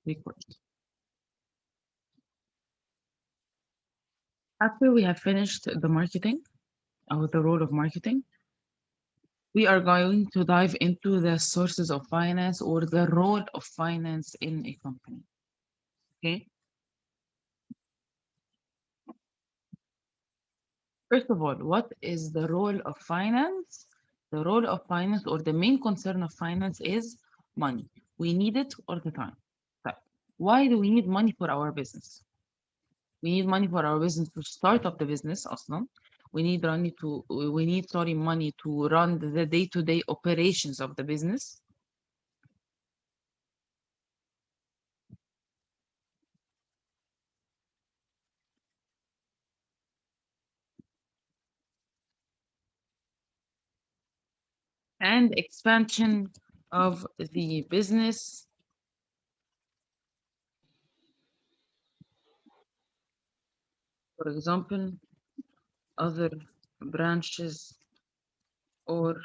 record. After we have finished the marketing, or the role of marketing, we are going to dive into the sources of finance or the role of finance in a company. Okay. First of all, what is the role of finance? The role of finance or the main concern of finance is money. We need it all the time. So why do we need money for our business? We need money for our business to start up the business أصلا. We need money to run the day-to-day operations of the business. And expansion of the business. For example, other branches or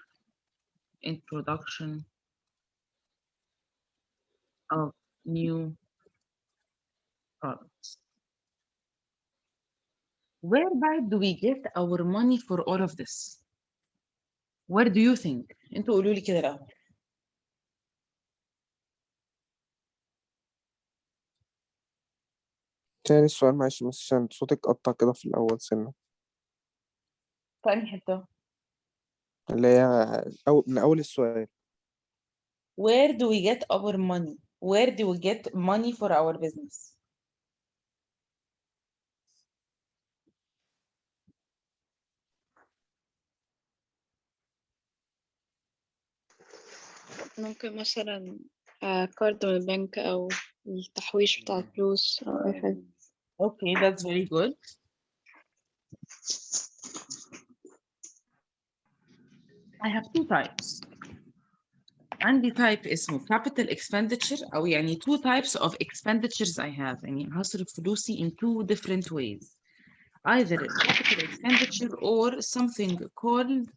introduction of new products. Whereby do we get our money for all of this? Where do you think? انتوا قولوا لي كده الأول. تاني السؤال معلش بس عشان صوتك قطع كده في الأول سنة في أنهي حتة؟ اللي هي من أول السؤال. Where do we get our money? Where do we get money for our business? ممكن مثلا كارد من البنك أو التحويش بتاع الفلوس أو أي حاجة. Okay, that's very good. I have two types. عندي type اسمه capital expenditure أو يعني two types of expenditures I have. يعني هصرف فلوسي in two different ways. Either capital expenditure or something called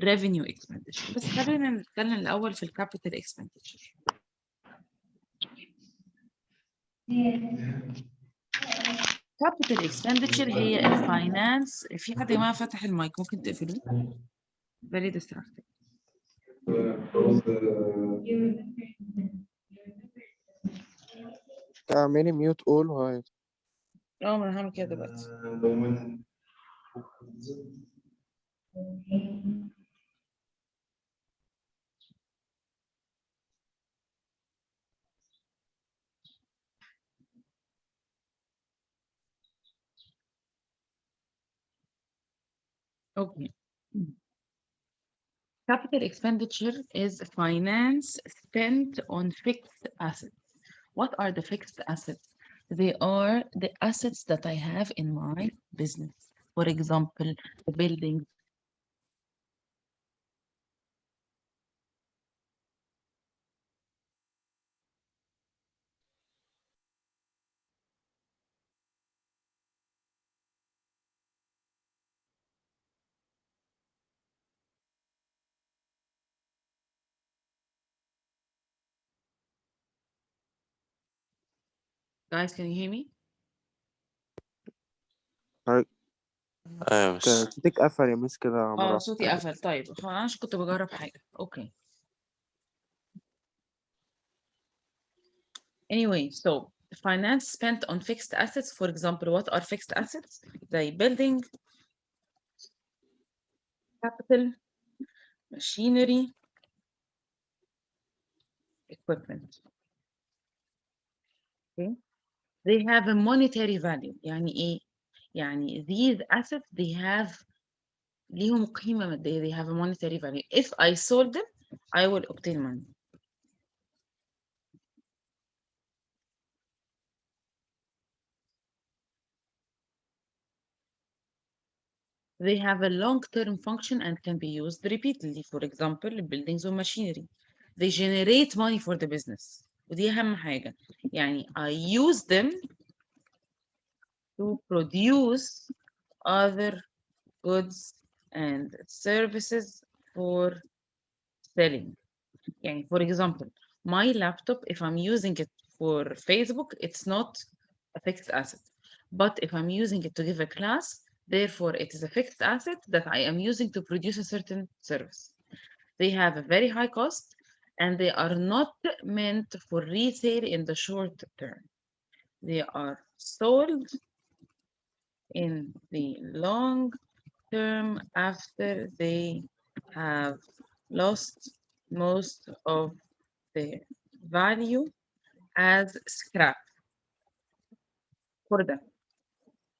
revenue expenditure. بس خلينا نتكلم الأول في capital expenditure. capital expenditure هي الفاينانس. في حد يا جماعة فتح المايك ممكن تقفلوه؟ Very distracting. اعملي ميوت اول وهاي. اه ما انا هعمل كده دلوقتي. Okay. Capital expenditure is finance spent on fixed assets. What are the fixed assets? They are the assets that I have in my business. For example, the building. Guys, can you hear me? ايوه بس صوتك قفل يا مس كده مرة صوتي قفل. طيب خلاص كنت بجرب حاجة. Okay. Anyway, so finance spent on fixed assets. For example, what are fixed assets? The building, capital, machinery, equipment. Okay. They have a monetary value. يعني إيه؟ يعني these assets they have ليهم قيمة مادية. They have a monetary value. If I sold them, I will obtain money. They have a long-term function and can be used repeatedly. For example, buildings or machinery. They generate money for the business. ودي أهم حاجة. يعني I use them to produce other goods and services for selling. يعني for example, my laptop, if I'm using it for Facebook, it's not a fixed asset. But if I'm using it to give a class, therefore it is a fixed asset that I am using to produce a certain service. They have a very high cost and they are not meant for resale in the short term. They are sold in the long term after they have lost most of their value as scrap for them.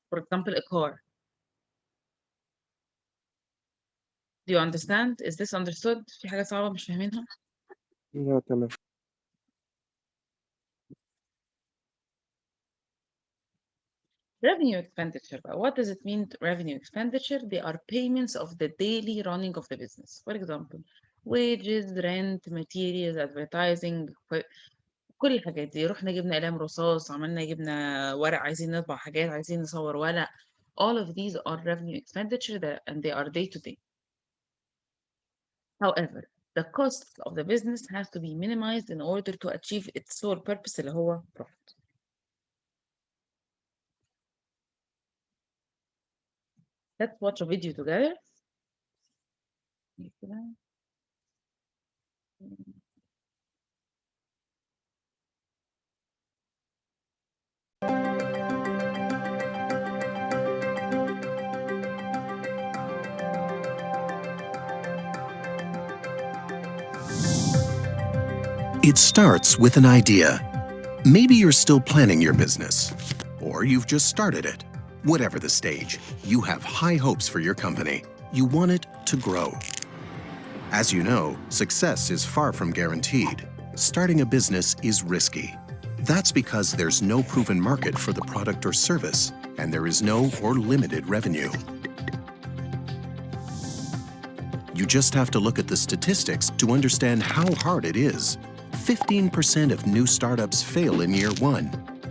For example, a car. Do you understand? Is this understood? في حاجة صعبة مش فاهمينها؟ لا تمام. Revenue expenditure. What does it mean, revenue expenditure? They are payments of the daily running of the business. For example, wages, rent, materials, advertising, كل الحاجات دي. رحنا جبنا قلم رصاص، جبنا ورق، عايزين نطبع حاجات، عايزين نصور ورق. All of these are revenue expenditure and they are day to day. However, the cost of the business has to be minimized in order to achieve its sole purpose اللي هو profit. Let's watch a video together. It starts with an idea. Maybe you're still planning your business, or you've just started it. Whatever the stage, you have high hopes for your company. You want it to grow. As you know, success is far from guaranteed. Starting a business is risky. That's because there's no proven market for the product or service, and there is no or limited revenue. You just have to look at the statistics to understand how hard it is. 15% of new startups fail in year 1,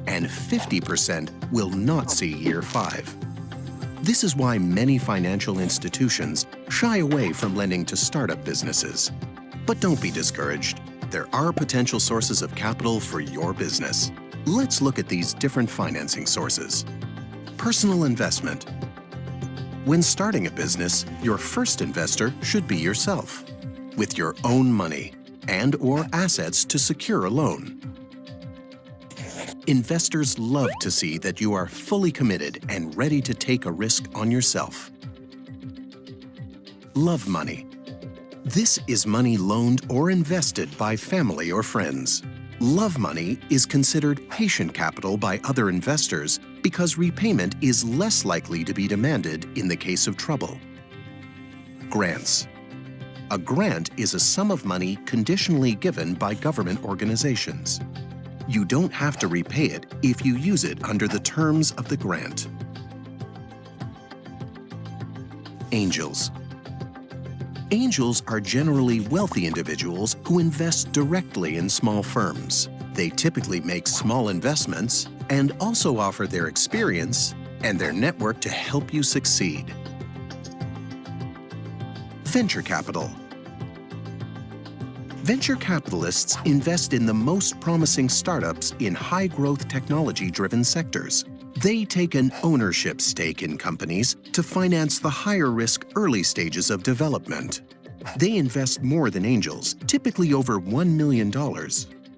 and 50% will not see year 5. This is why many financial institutions shy away from lending to startup businesses. But don't be discouraged. There are potential sources of capital for your business. Let's look at these different financing sources. Personal investment. When starting a business, your first investor should be yourself, with your own money and/or assets to secure a loan. Investors love to see that you are fully committed and ready to take a risk on yourself. Love money. This is money loaned or invested by family or friends. Love money is considered patient capital by other investors because repayment is less likely to be demanded in the case of trouble. Grants. A grant is a sum of money conditionally given by government organizations. You don't have to repay it if you use it under the terms of the grant. Angels. Angels are generally wealthy individuals who invest directly in small firms. They typically make small investments and also offer their experience and their network to help you succeed. Venture capital. Venture capitalists invest in the most promising startups in high-growth technology-driven sectors. They take an ownership stake in companies to finance the higher-risk early stages of development. They invest more than angels, typically over $1 million,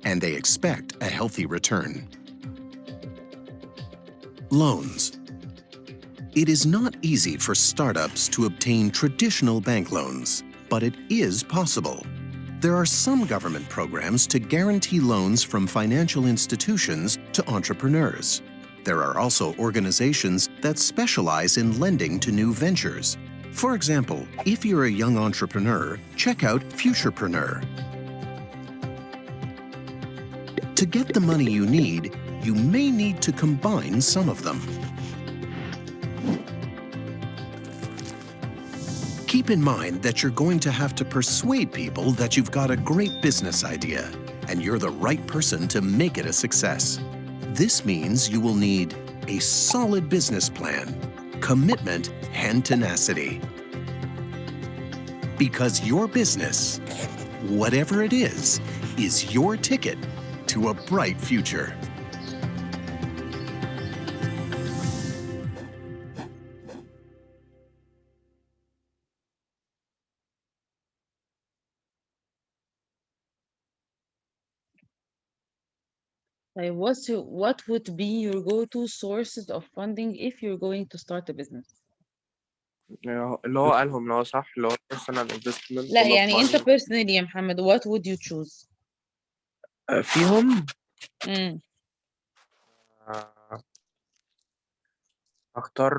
and they expect a healthy return. Loans. It is not easy for startups to obtain traditional bank loans, but it is possible. There are some government programs to guarantee loans from financial institutions to entrepreneurs. There are also organizations that specialize in lending to new ventures. For example, if you're a young entrepreneur, check out Futurepreneur. To get the money you need, you may need to combine some of them. Keep in mind that you're going to have to persuade people that you've got a great business idea and you're the right person to make it a success. This means you will need a solid business plan, commitment, and tenacity. Because your business, whatever it is your ticket to a bright future. Like what would be your go-to sources of funding if you're going to start a business? اللي هو قالهم اللي هو صح اللي هو personal investment لا pool of يعني انت money. personally يا محمد what would you choose؟ فيهم امم اختار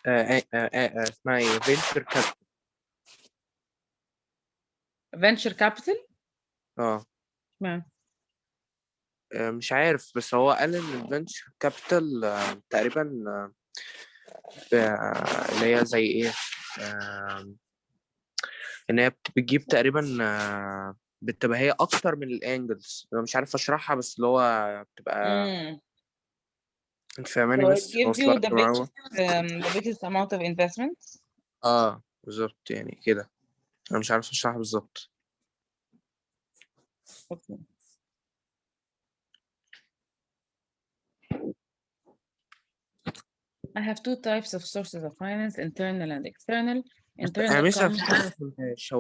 اسمها ايه venture capital. venture capital؟ اه مش عارف بس هو قال ان الفينشر كابيتال تقريبا اللي هي زي ايه ان هي بتجيب تقريبا بتبقى هي اكتر من الانجلز. انا مش عارف اشرحها بس اللي هو بتبقى انت فاهماني So it بس gives you واصله the معلومة. biggest amount of investment. بالظبط يعني كده. انا مش عارف اشرحها بالظبط. Okay. I have two types of sources of finance, internal and external. انا Internal مش comes فهمتهاش.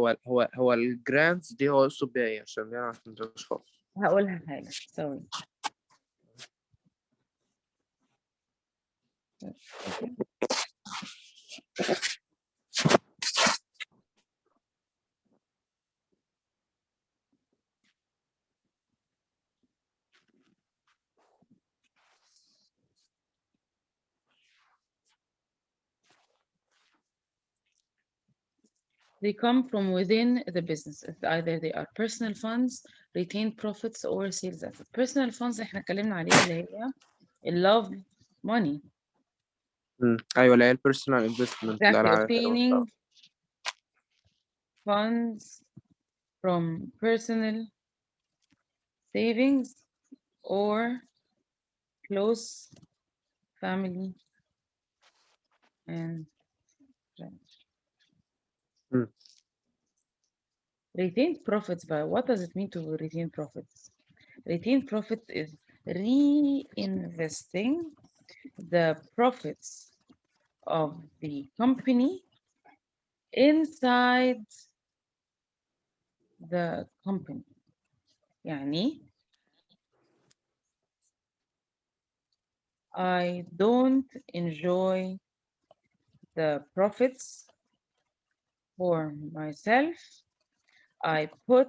هو الجرانتس دي هو يقصد بيها ايه؟ عشان دي انا ما فهمتهاش خالص. هقولها حاجة sorry. They come from within the business. Either they are personal funds, retained profits, or sales assets. Personal funds احنا اتكلمنا عليها اللي هي love money. ايوه اللي هي البيرسونال انفستمنت اللي قال Exactly. عليها Obtaining funds from personal savings or close family and friends. Retained profits, but what does it mean to retain profits? Retained profits is reinvesting the profits of the company inside the company. يعني I don't enjoy the profits for myself. I put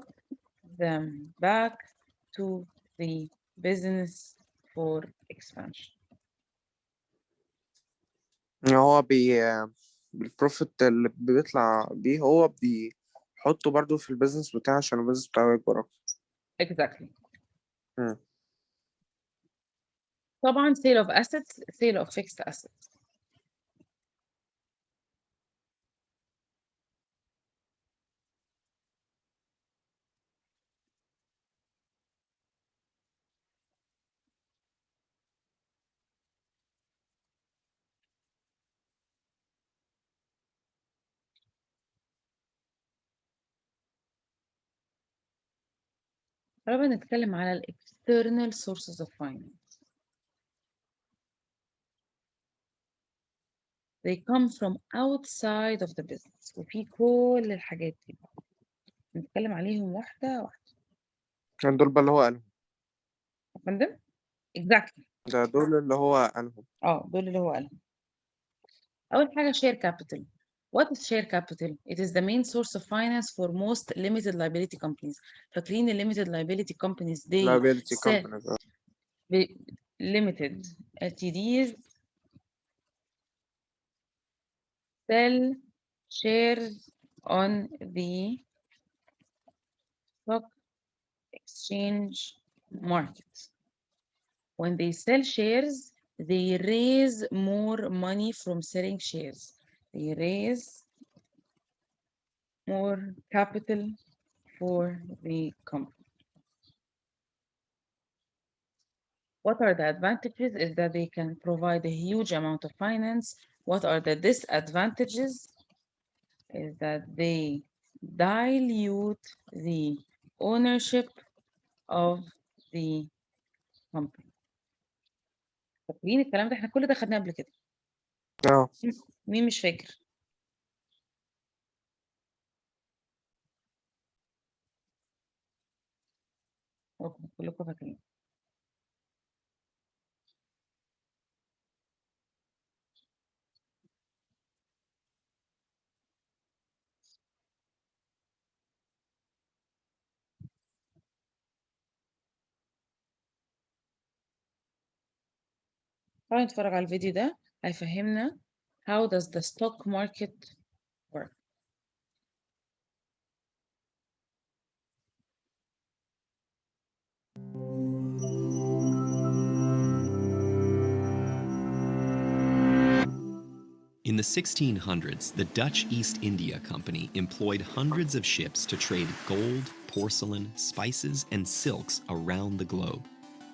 them back to the business for expansion. هو البروفيت اللي بيطلع بيه هو بيحطه برضو في البيزنس بتاعه عشان البيزنس بتاعه يكبر أكتر. Exactly. مم. طبعا sale of assets, sale of fixed assets. طبعا نتكلم على ال external sources of finance. They come from outside of the business. وفي كل الحاجات دي نتكلم عليهم واحدة واحدة. كان دول بقى اللي هو أنهم. يا فندم؟ Exactly. ده دول اللي هو أنهم. دول اللي هو قالهم. أول حاجة share capital. What is share capital? It is the main source of finance for most limited liability companies. فاكرين ال limited liability companies they liability sell companies. limited LTDs sell shares on the stock exchange market. When they sell shares, they raise more money from selling shares. They raise more capital for the company. What are the advantages? Is that they can provide a huge amount of finance. What are the disadvantages? Is that they dilute the ownership of the company. فاكرين الكلام ده؟ احنا كل ده خدناه قبل كده. اه مين مش فاكر؟ أوكي، كلكم فاكرين. تعالوا نتفرج على الفيديو ده هيفهمنا how does the stock market work. In the 1600s, the Dutch East India Company employed hundreds of ships to trade gold, porcelain, spices, and silks around the globe.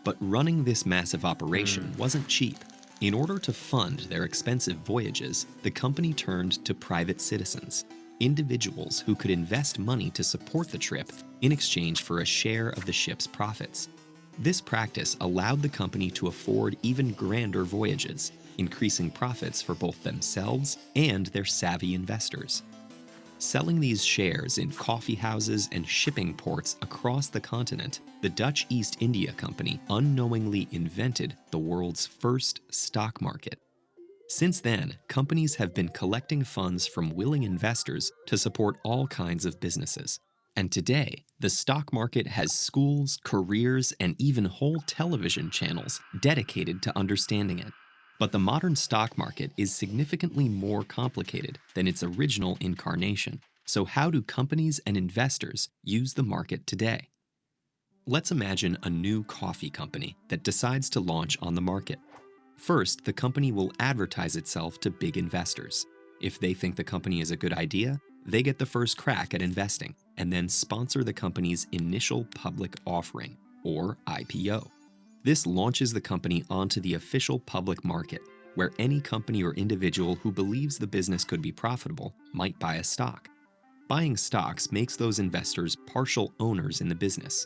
But running this massive operation wasn't cheap. In order to fund their expensive voyages, the company turned to private citizens, individuals who could invest money to support the trip in exchange for a share of the ship's profits. This practice allowed the company to afford even grander voyages, increasing profits for both themselves and their savvy investors. Selling these shares in coffee houses and shipping ports across the continent, the Dutch East India Company unknowingly invented the world's first stock market. Since then, companies have been collecting funds from willing investors to support all kinds of businesses. And today, the stock market has schools, careers, and even whole television channels dedicated to understanding it. But the modern stock market is significantly more complicated than its original incarnation. So how do companies and investors use the market today? Let's imagine a new coffee company that decides to launch on the market. First, the company will advertise itself to big investors. If they think the company is a good idea, they get the first crack at investing and then sponsor the company's initial public offering, or IPO. This launches the company onto the official public market, where any company or individual who believes the business could be profitable might buy a stock. Buying stocks makes those investors partial owners in the business.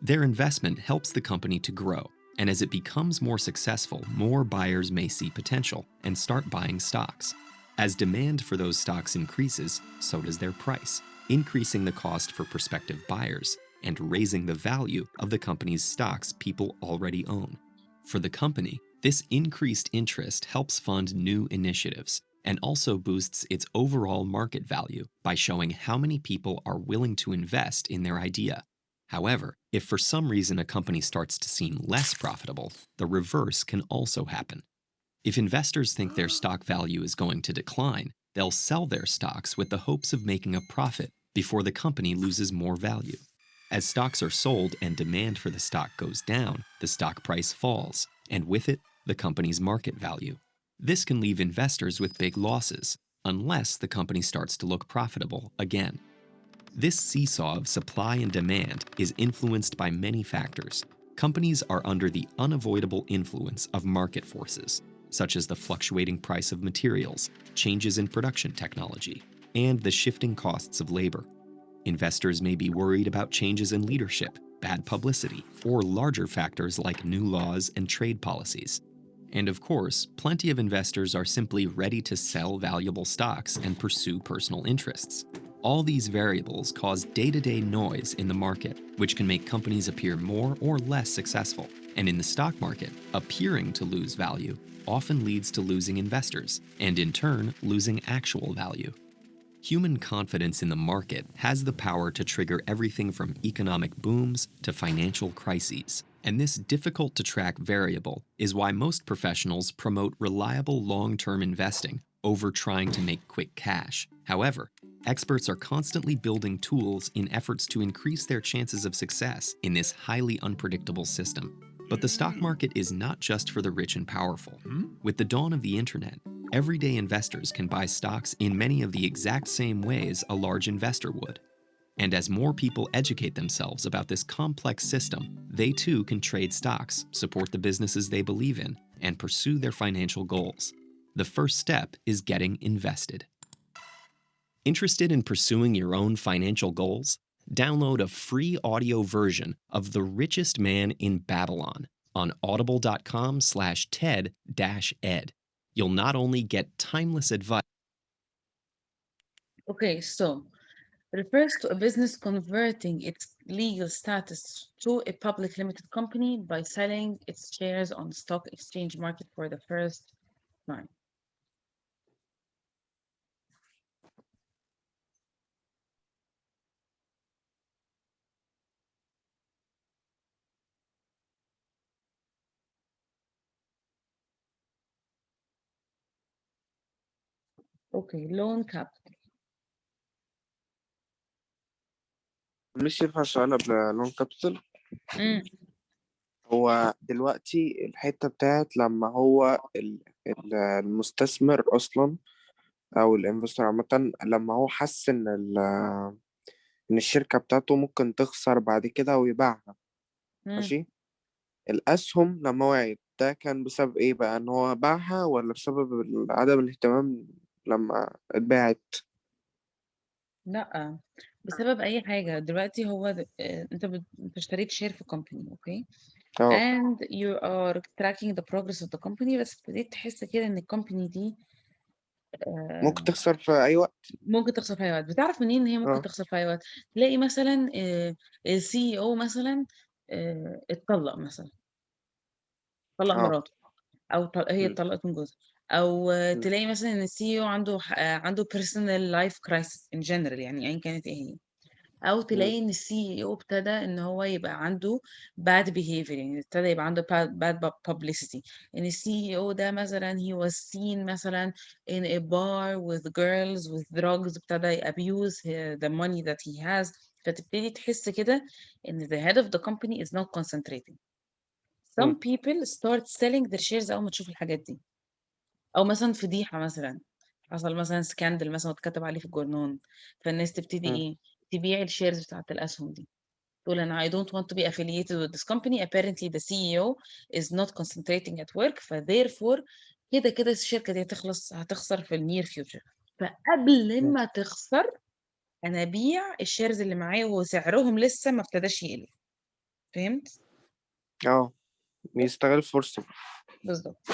Their investment helps the company to grow, and as it becomes more successful, more buyers may see potential and start buying stocks. As demand for those stocks increases, so does their price, increasing the cost for prospective buyers and raising the value of the company's stocks people already own. For the company, this increased interest helps fund new initiatives and also boosts its overall market value by showing how many people are willing to invest in their idea. However, if for some reason a company starts to seem less profitable, the reverse can also happen. If investors think their stock value is going to decline, they'll sell their stocks with the hopes of making a profit before the company loses more value. As stocks are sold and demand for the stock goes down, the stock price falls, and with it, the company's market value. This can leave investors with big losses, unless the company starts to look profitable again. This seesaw of supply and demand is influenced by many factors. Companies are under the unavoidable influence of market forces, such as the fluctuating price of materials, changes in production technology, and the shifting costs of labor. Investors may be worried about changes in leadership, bad publicity, or larger factors like new laws and trade policies. And of course, plenty of investors are simply ready to sell valuable stocks and pursue personal interests. All these variables cause day-to-day noise in the market, which can make companies appear more or less successful. And in the stock market, appearing to lose value often leads to losing investors, and in turn, losing actual value. Human confidence in the market has the power to trigger everything from economic booms to financial crises. And this difficult-to-track variable is why most professionals promote reliable long-term investing over trying to make quick cash. However, experts are constantly building tools in efforts to increase their chances of success in this highly unpredictable system. But the stock market is not just for the rich and powerful. With the dawn of the internet, everyday investors can buy stocks in many of the exact same ways a large investor would. And as more people educate themselves about this complex system, they too can trade stocks, support the businesses they believe in, and pursue their financial goals. The first step is getting invested. Interested in pursuing your own financial goals? download a free audio version of The Richest Man in Babylon on audible.com/TED-Ed. You'll not only get timeless advice. Okay, so refers to a business converting its legal status to a public limited company by selling its shares on the stock exchange market for the first time. Okay, loan capital. مش ينفع سؤال قبل لون كابيتال. هو دلوقتي الحتة بتاعت لما هو المستثمر أصلا أو الانفستور عامة، لما هو حس إن الشركة بتاعته ممكن تخسر بعد كده ويبيعها، ماشي. الأسهم لما وقعت ده كان بسبب إيه بقى؟ إن هو باعها ولا بسبب عدم الاهتمام لما اتباعت؟ لا، بسبب اي حاجه. دلوقتي هو انت اشتريت شير في كومباني، اوكي، اه and you are tracking the progress of the company، بس ابتديت تحس كده ان الكومباني دي ممكن تخسر في أي وقت. ممكن تخسر في اي وقت. بتعرف منين ان هي ممكن اه تخسر في اي وقت؟ تلاقي مثلا السي او مثلا اتطلق مثلا، طلق اه مراته، او هي م- اتطلقت من جوزها، او م- تلاقي مثلا ان السي او عنده personal life crisis in general، يعني ايا كانت ايه هي، او م- تلاقي ان السي او ابتدى ان هو يبقى عنده bad behavior، يعني ابتدى يبقى عنده bad publicity، ان السي او ده مثلا he was seen مثلا in a bar with girls with drugs، ابتدى abuse the money that he has. فتبتدي تحس كده ان the head of the company is not concentrating. م- Some people start selling their shares اول ما تشوف الحاجات دي، او مثلا فضيحة مثلا، حصل مثلا سكاندل مثلا واتكتب عليه في الجورنال، فالناس تبتدي م. ايه، تبيع الشيرز بتاعت الاسهم دي، تقول انا I don't want to be affiliated with this company, apparently the CEO is not concentrating at work، therefore كده كده الشركة دي هتخسر في النير فيوتشر، فقبل ما تخسر انا ابيع الشيرز اللي معايا وسعرهم لسه ما ابتداش يقل. فهمت؟ اه يستغل فرصة. بالظبط.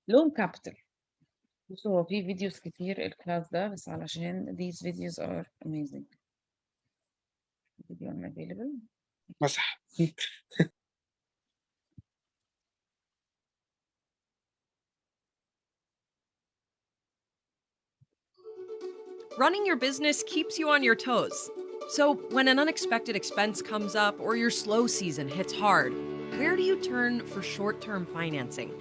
لون كابيتال. بصوا هو في فيديوز كتير الكلاس ده، بس علشان these videos are amazing. Video unavailable. مسح. Running your business keeps you on your toes. So, when an unexpected expense comes up or your slow season hits hard, where do you turn for short-term financing?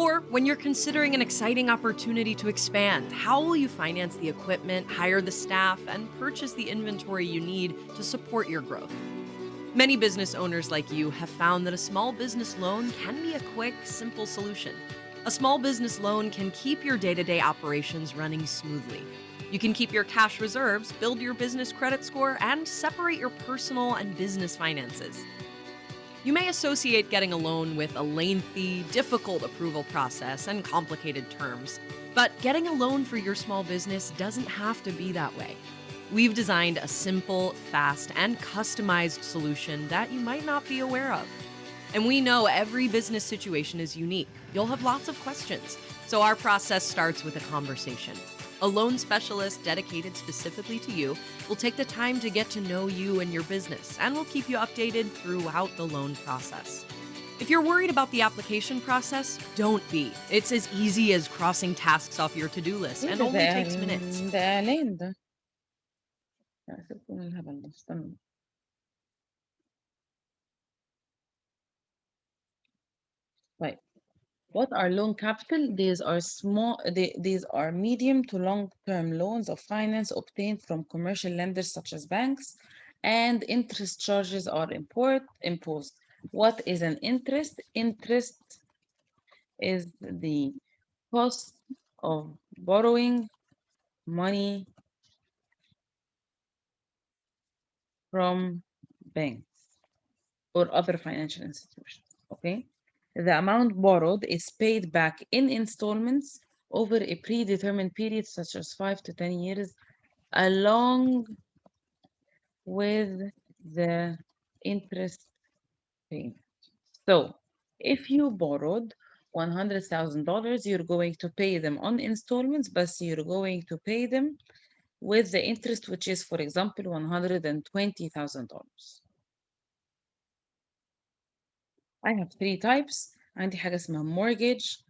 Or when you're considering an exciting opportunity to expand, how will you finance the equipment, hire the staff, and purchase the inventory you need to support your growth? Many business owners like you have found that a small business loan can be a quick, simple solution. A small business loan can keep your day-to-day operations running smoothly. You can keep your cash reserves, build your business credit score, and separate your personal and business finances. You may associate getting a loan with a lengthy, difficult approval process and complicated terms, but getting a loan for your small business doesn't have to be that way. We've designed a simple, fast, and customized solution that you might not be aware of. And we know every business situation is unique. You'll have lots of questions, so our process starts with a conversation. A loan specialist dedicated specifically to you will take the time to get to know you and your business, and will keep you updated throughout the loan process. If you're worried about the application process, don't be. It's as easy as crossing tasks off your to-do list and only takes minutes. ده اعلان ده. لا، سيبكم من الهبل ده، استنوا. طيب. What are loan capital? These are medium to long-term loans of finance obtained from commercial lenders such as banks, and interest charges are imposed. What is an interest? Interest is the cost of borrowing money from banks or other financial institutions. Okay? The amount borrowed is paid back in installments over a predetermined period such as 5 to 10 years along with the interest payment. So if you borrowed $100,000, you're going to pay them on installments, but you're going to pay them with the interest, which is, for example, $120,000. I have 3 types. عندي حاجة اسمها mortgage,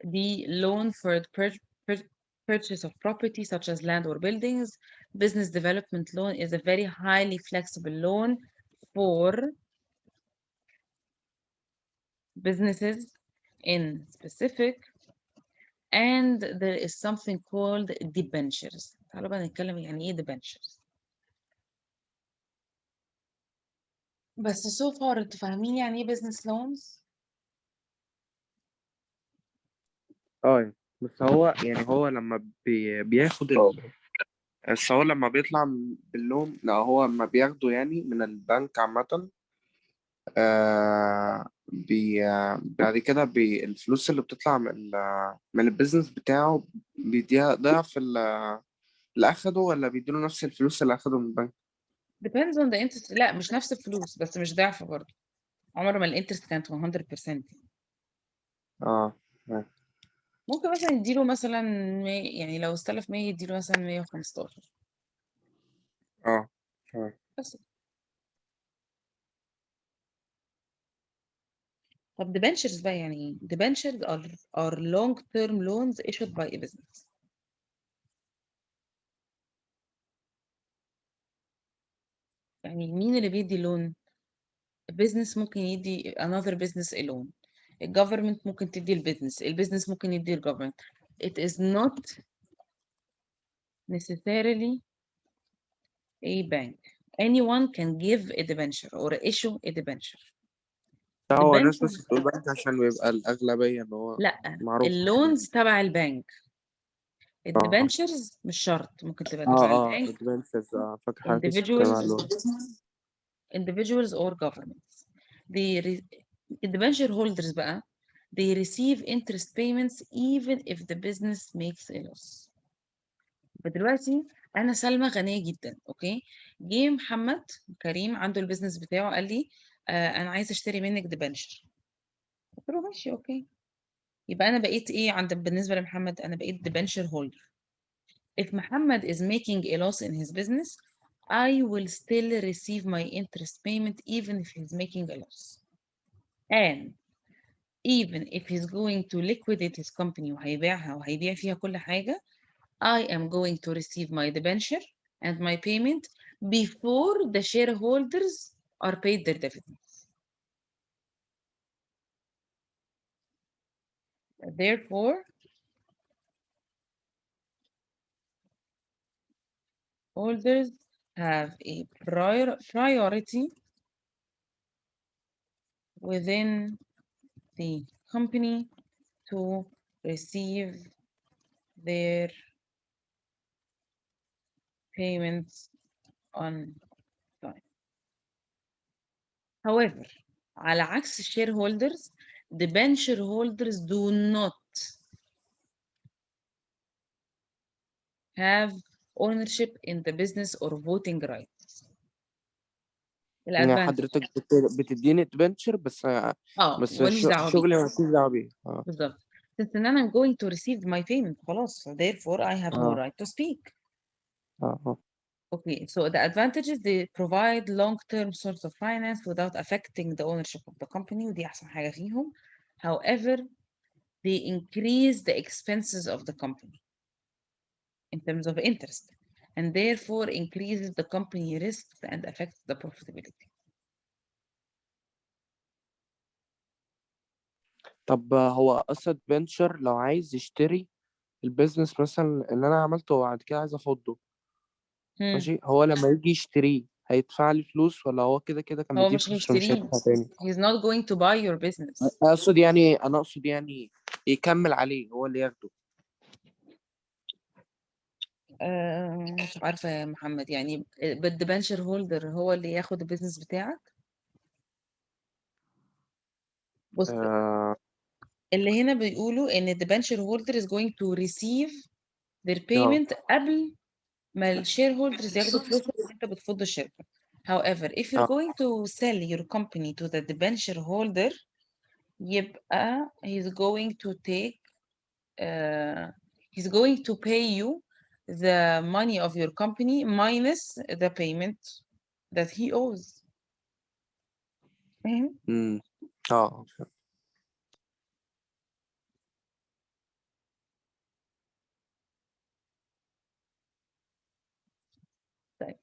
the loan for the purchase of property such as land or buildings. Business development loan is a very highly flexible loan for businesses in specific. And there is something called debentures. تعالوا بقى نتكلم يعني ايه debentures. بس so far انتوا فاهمين يعني ايه business loans؟ بس هو يعني هو لما بياخد بس هو لما بيطلع باللون، لا هو لما بياخده يعني من البنك عامة، بعد كده الفلوس اللي بتطلع من البيزنس بتاعه بيديها ضعف اللي أخده، ولا بيديله نفس الفلوس اللي أخده من البنك؟ depends on the interest. لا مش نفس الفلوس، بس مش ضعف برضه. عمر ما الانترست كانت 100%. ممكن مثلا يديله مثلا يعني لو استلف 100 يديله مثلا 115. بس. طب debentures بقى يعني ايه؟ debentures are long-term loans issued by a business. يعني مين اللي بيدي لون؟ business ممكن يدي another business a loan. الجفرمنت ممكن تدي البيزنس ممكن يدي الجفرمنت. It is not necessarily a bank. Anyone can give a debenture or issue a debenture. هو الناس بس بتقول بنك عشان بيبقى الأغلبية إن هو لا معروف. اللونز تبع البنك. الديبنشرز مش شرط، ممكن تبقى تبع البنك. الديبنشرز فاكر حاجة اسمها individuals or governments. The debenture holders بقى they receive interest payments even if the business makes a loss. فدلوقتي انا سلمى غنيه جدا، اوكي، جه محمد كريم عنده البيزنس بتاعه قال لي انا عايز اشتري منك ديبنشر. قلت له ماشي اوكي، يبقى انا بقيت ايه بالنسبه لمحمد؟ انا بقيت ديبنشر هولدر. If Muhammad is making a loss in his business, I will still receive my interest payment even if he's making a loss. And even if he's going to liquidate his company وهيبيعها وهيبيع فيها كل حاجة, I am going to receive my debenture and my payment before the shareholders are paid their dividends. Therefore, holders have a priority within the company to receive their payments on time. However, على عكس shareholders, debenture holders do not have ownership in the business or voting rights. يعني حضرتك بتديني ديبنشر بس ماليش دعوة شغلي ماليش دعوة بيه. بالظبط. Since then I'm going to receive my payment خلاص, so therefore I have no right to speak. Okay, so the advantages, they provide long-term source of finance without affecting the ownership of the company, ودي أحسن حاجة فيهم. However, they increase the expenses of the company in terms of interest, and therefore increases the company risks and affects the profitability. طب هو أصلا فينشر لو عايز يشتري البيزنس مثلا اللي أنا عملته وبعد كده عايز أفضه، ماشي، هو لما يجي يشتريه هيدفع لي فلوس، ولا هو كده كان هو بيديه مش فلوس ومش هيشتريه. هيدفع تاني؟ He's not going to buy your business. أنا أقصد يعني يكمل عليه هو اللي ياخده. مش عارفة يا محمد، يعني بالديبنشر هولدر هو اللي ياخد البيزنس بتاعك. بص اللي هنا بيقولوا ان the debenture holder is going to receive their payment قبل ما الشير هولدرز ياخدوا فلوسهم وانت بتفض الشركة. However, if you're going to sell your company to the debenture holder يبقى he's going to take he's going to pay you the money of your company minus the payment that he owes. فاهم؟ اه طيب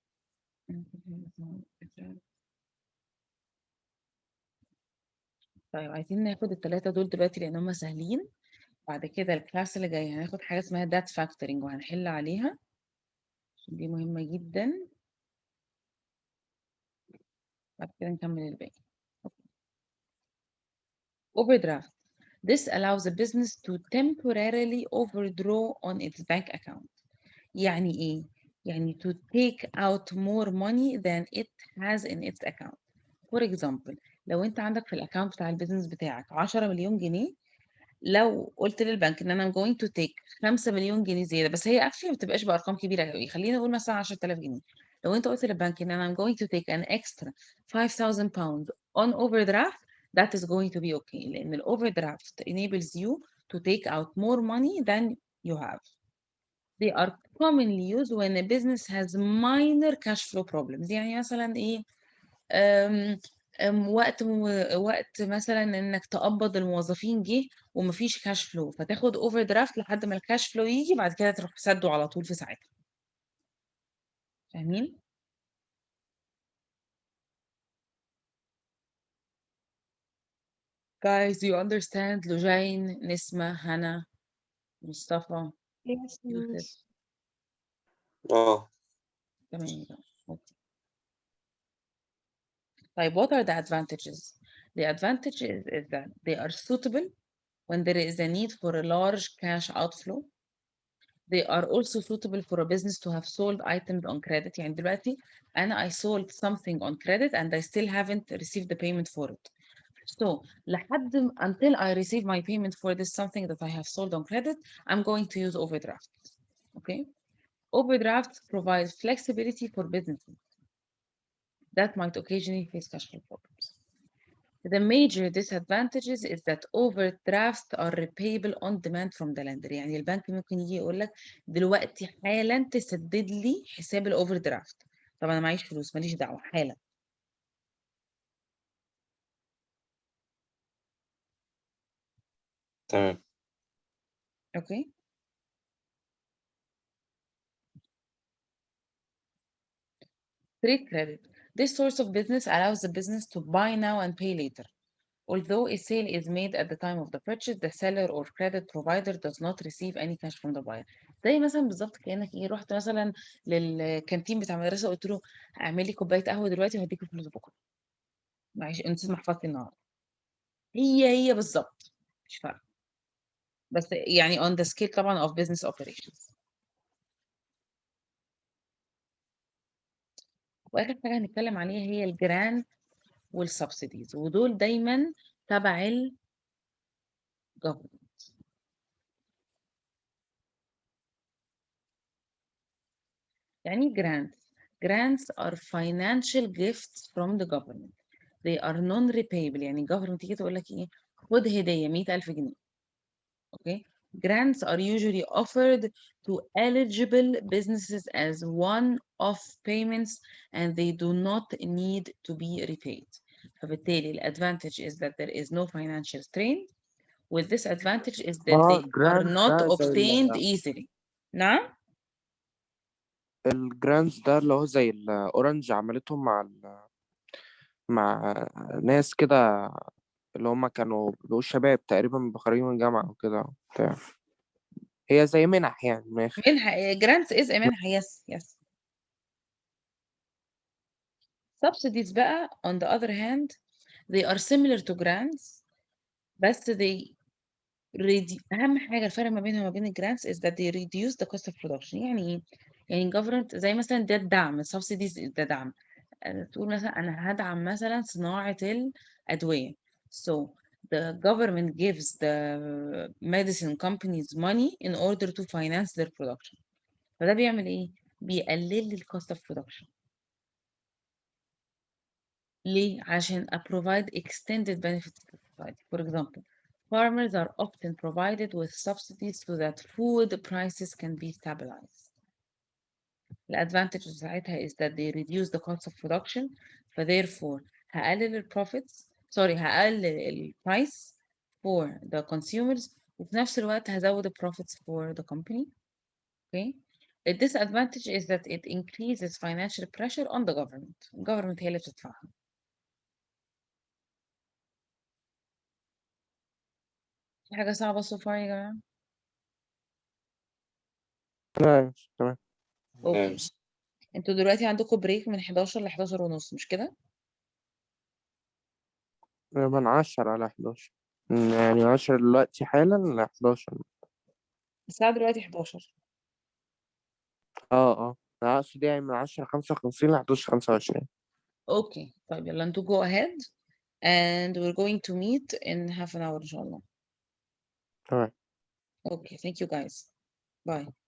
طيب عايزين ناخد الثلاثة دول دلوقتي لأن هم سهلين. بعد كده الكلاس اللي جاي هناخد حاجة اسمها debt factoring وهنحل عليها عشان دي مهمة جدا. بعد كده نكمل الباقي. Overdraft. This allows a business to temporarily overdraw on its bank account. يعني إيه؟ يعني to take out more money than it has in its account. For example, لو أنت عندك في الأكاونت بتاع البيزنس بتاعك 10 مليون جنيه، لو قلت للبنك إن أنا I'm going to take 5 مليون جنيه زيادة، بس هي actually ما بتبقاش بأرقام كبيرة قوي، خلينا نقول مثلا 10,000 جنيه. لو أنت قلت للبنك إن أنا I'm going to take an extra 5,000 pounds on overdraft, that is going to be okay لأن ال overdraft enables you to take out more money than you have. They are commonly used when a business has minor cash flow problems. يعني مثلا ايه وقت مثلا انك تقبض الموظفين جه ومفيش كاش فلو فتاخد اوفر درافت لحد ما الكاش فلو يجي بعد كده تروح سده على طول في ساعتها. فاهمين؟ Guys, do you understand? لوجين، نسمة، هنا، مصطفى، Yes, يوسف. miss. تمام. أوكي. طيب what are the advantages? The advantages is that they are suitable when there is a need for a large cash outflow. They are also suitable for a business to have sold items on credit. يعني دلوقتي أنا I sold something on credit and I still haven't received the payment for it. So until I receive my payment for this something that I have sold on credit, I'm going to use overdraft. Okay? Overdraft provides flexibility for businesses that might occasionally face cash flow problems. The major disadvantages is that overdrafts are repayable on demand from the lender. يعني البنك ممكن يجي يقول لك دلوقتي حالا تسدد لي حساب الاوفردرافت. طب انا معيش فلوس، ماليش دعوه، حالا. تمام. اوكي. Trade credit. This source of business allows the business to buy now and pay later. Although a sale is made at the time of the purchase, the seller or credit provider does not receive any cash from the buyer. زي مثلا بالظبط كأنك ايه رحت مثلا للكانتين بتاع المدرسة وقلت له اعمل لي كوباية قهوة دلوقتي وهديك الفلوس بكرة. معلش نسيت محفظتي النهارده. هي بالظبط مش فارقة. بس يعني on the scale طبعا of business operations. واخر حاجة هنتكلم عليها هي الجرانت والسبسيديز ودول دايما تبع الجفرمنت. يعني grants. Grants are financial gifts from the government. They are non-repayable. يعني government تيجي تقول لك ايه خد هدية 100,000 جنيه. Okay. Grants are usually offered to eligible businesses as one-off payments and they do not need to be repaid. فبالتالي الادvantage is that there is no financial strain. With this advantage is that they are جرانت not ده زي obtained easily. نعم؟ الجرانت ده اللي هو زي الأورنج عملتهم مع ناس كده اللي هم كانوا بيبقوا شباب تقريبا خارجين من جامعة وكده بتاع. هي زي منح يعني من الآخر. منحة. grants is a منحة. yes yes. Subsidies بقى on the other hand they are similar to grants بس they أهم حاجة الفرق ما بينها وما بين الجرانتس is that they reduce the cost of production. يعني إيه؟ يعني government زي مثلا ده الدعم subsidies ده دعم. تقول مثلا أنا هدعم مثلا صناعة الأدوية. So the government gives the medicine companies money in order to finance their production. فده بيعمل ايه؟ بيقلل لي cost of production. ليه؟ عشان provide extended benefits to society. For example, farmers are often provided with subsidies so that food prices can be stabilized. The advantage ساعتها is that they reduce the cost of production, therefore هقلل ال profits, هقلل ال price for the consumers, وفي نفس الوقت هزود ال profits for the company. Okay. The disadvantage is that it increases financial pressure on the government. Government هي اللي بتدفعها. في حاجة صعبة so far يا جماعة؟ تمام. اوكي. انتوا دلوقتي عندكم بريك من 11 ل 11 ونص مش كده؟ من 10 على 11 يعني 10 دلوقتي حالا ل 11. الساعة دلوقتي 11. أنا أقصد يعني من 10:55 ل 11:25. اوكي طيب يلا انتوا go ahead and we're going to meet in half an hour إن شاء الله. تمام. Okay, thank you guys. Bye.